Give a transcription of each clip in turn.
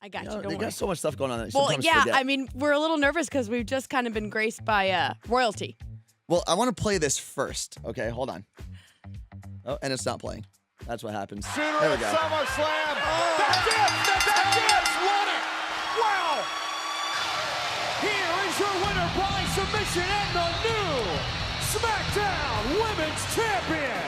I got you. They Don't got worry. so much stuff going on that you Well, sometimes yeah, forget. I mean, we're a little nervous because we've just kind of been graced by royalty. Well, I want to play this first. Okay, hold on. Oh, and it's not playing. That's what happens. Sooner There we at go. SummerSlam. That's it. That's won it. Wow. Here is your winner by submission and the new SmackDown Women's Champion,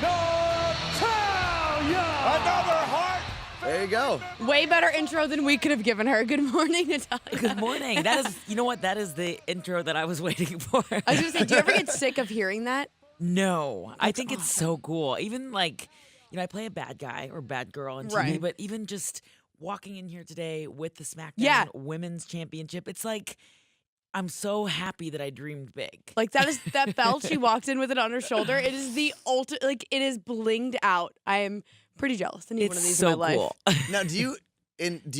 Natalya. Another heart. There you go. Way better intro than we could have given her. Good morning, Natalya. Good morning. That is, you know what? That is the intro that I was waiting for. I was going to say, do you ever get sick of hearing that? No, I think it's so cool. Even like, I play a bad guy or bad girl on TV, Right. but even just walking in here today with the SmackDown Yeah. Women's Championship, it's like, I'm so happy that I dreamed big. Like that belt, she walked in with it on her shoulder. It is the ultimate, like it is blinged out. I am pretty jealous. I need one of It's these so in my cool. life. Now, do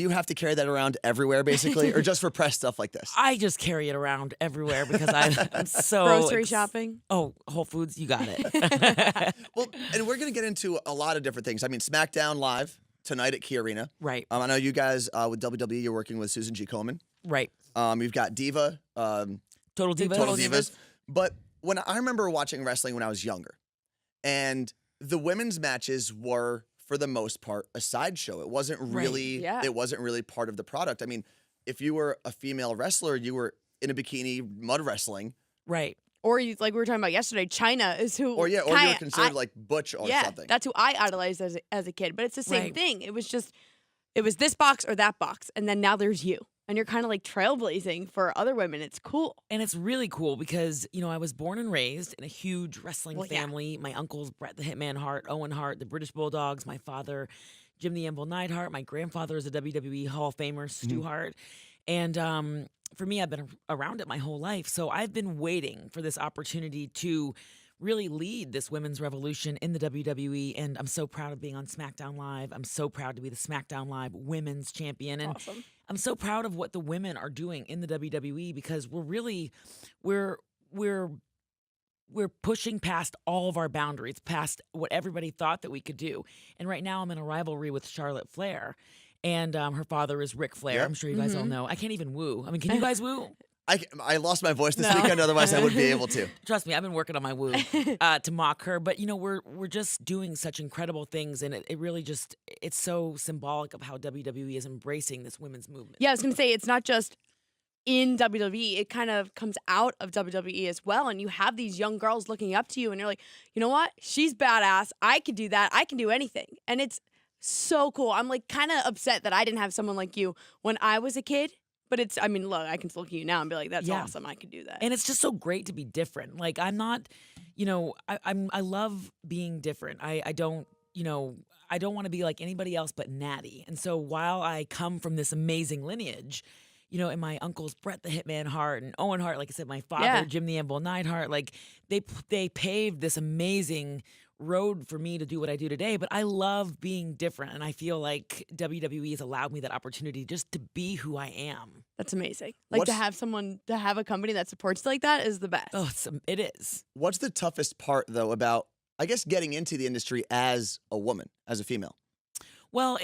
you have to carry that around everywhere, basically, or just for press stuff like this? I just carry it around everywhere because I'm so Grocery shopping. Oh, Whole Foods, you got it. Well, and we're going to get into a lot of different things. I mean, SmackDown Live tonight at Key Arena. Right, I know you guys with WWE, you're working with Susan G. Komen. right. You've got Diva, Total Divas. Total Divas. But when I remember watching wrestling when I was younger, and the women's matches were, for the most part, a sideshow. It wasn't really, yeah. It wasn't really part of the product. I mean, if you were a female wrestler, you were in a bikini, mud wrestling, Right. Or you, like we were talking about yesterday, China is who. or you were kinda- considered like butch or yeah, something. that's who I idolized as a kid. But it's the same Right. thing. It was this box or that box, and then now there's you, and you're kind of like trailblazing for other women. It's cool. And it's really cool because, I was born and raised in a huge wrestling Well, yeah. family. My uncles, Bret the Hitman Hart, Owen Hart, the British Bulldogs. My father, Jim the Anvil Neidhart. My grandfather is a WWE Hall of Famer, Stu Hart. And for me, I've been around it my whole life. So I've been waiting for this opportunity to really lead this women's revolution in the WWE. And I'm so proud of being on SmackDown Live. I'm so proud to be the SmackDown Live Women's Champion. And Awesome. I'm so proud of what the women are doing in the WWE because we're pushing past all of our boundaries, past what everybody thought that we could do. And right now I'm in a rivalry with Charlotte Flair. And her father is Ric Flair. Yep. I'm sure you guys all know. I can't even woo. I mean, can you guys woo? I lost my voice this No. weekend, otherwise I would be able to. Trust me, I've been working on my woo to mock her. But we're just doing such incredible things, and it really just it's so symbolic of how WWE is embracing this women's movement. Yeah, I was gonna say it's not just in WWE. It kind of comes out of WWE as well, and you have these young girls looking up to you, and you're like, you know what? She's badass. I could do that. I can do anything, and it's so cool. I'm like kind of upset that I didn't have someone like you when I was a kid. But I mean, look, I can look at you now and be like, that's Yeah. awesome. I could do that. And it's just so great to be different. Like I'm not, I love being different. I don't want to be like anybody else but Natty. And so while I come from this amazing lineage, and my uncles Bret the Hitman Hart and Owen Hart, like I said, my father Yeah. Jim the Anvil Neidhart, like they paved this amazing road for me to do what I do today. But I love being different, and I feel like WWE has allowed me that opportunity just to be who I am. That's amazing. Like to have a company that supports you like that is the best. Oh, it is. What's the toughest part, though, about, I guess, getting into the industry as a woman, as a female? Well,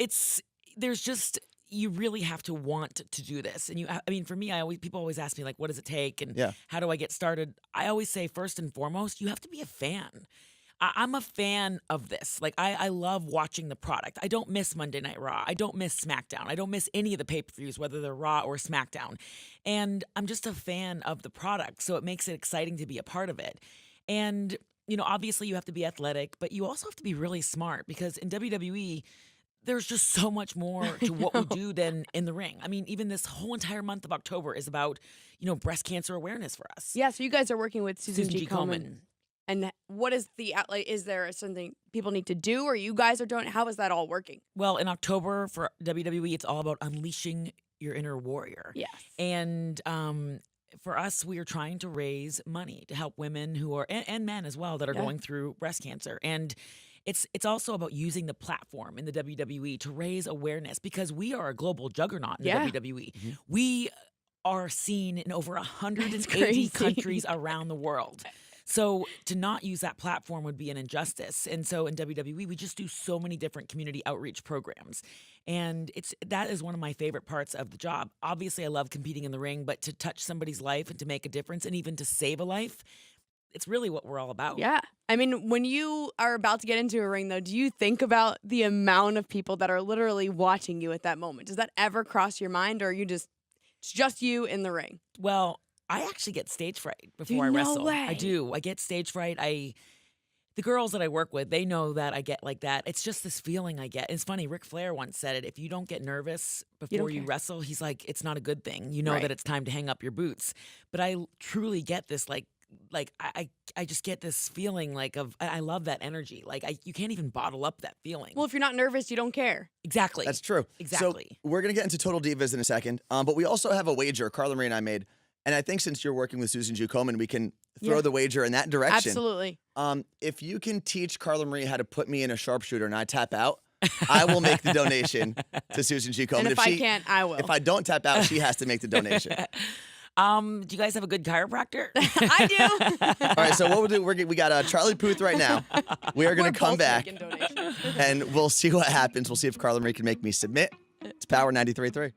you really have to want to do this. And for me, people always ask me, like, what does it take? And Yeah. how do I get started? I always say, first and foremost, you have to be a fan. I'm a fan of this. Like, I love watching the product. I don't miss Monday Night Raw. I don't miss SmackDown. I don't miss any of the pay-per-views, whether they're Raw or SmackDown. And I'm just a fan of the product, so it makes it exciting to be a part of it. And, obviously you have to be athletic, but you also have to be really smart because in WWE, there's just so much more to what we do than in the ring. I mean, even this whole entire month of October is about, breast cancer awareness for us. Yeah, so you guys are working with Susan G. Komen. Komen. And what is is there something people need to do or you guys are doing? How is that all working? Well, in October for WWE, it's all about unleashing your inner warrior. Yes. And for us, we are trying to raise money to help women who are, and men as well, that are going through breast cancer. And it's also about using the platform in the WWE to raise awareness because we are a global juggernaut in the WWE. Mm-hmm. We are seen in over 180 crazy. countries around the world. So to not use that platform would be an injustice. And so in WWE, we just do so many different community outreach programs. And that is one of my favorite parts of the job. Obviously, I love competing in the ring, but to touch somebody's life and to make a difference and even to save a life, it's really what we're all about. Yeah. I mean, when you are about to get into a ring, though, do you think about the amount of people that are literally watching you at that moment? Does that ever cross your mind, or it's just you in the ring? Well, I actually get stage fright before I No wrestle. way. I do. I get stage fright. The girls that I work with, they know that I get like that. It's just this feeling I get. It's funny. Ric Flair once said it. If you don't get nervous before you care. wrestle, he's like, it's not a good thing. You know Right. that it's time to hang up your boots. But I truly get this I just get this feeling I love that energy. You can't even bottle up that feeling. Well, if you're not nervous, you don't care. Exactly. That's true. Exactly. So we're going to get into Total Divas in a second, but we also have a wager Carla Marie and I made. And I think since you're working with Susan G. Komen, we can throw Yeah. the wager in that direction. Absolutely. If you can teach Carla Marie how to put me in a sharpshooter and I tap out, I will make the donation to Susan G. Komen. And if I can't, I will. If I don't tap out, she has to make the donation. Do you guys have a good chiropractor? I do. All right, so what we'll do, we got Charlie Puth right now. We are going We're to come both back making donations. and we'll see what happens. We'll see if Carla Marie can make me submit to Power 93.3.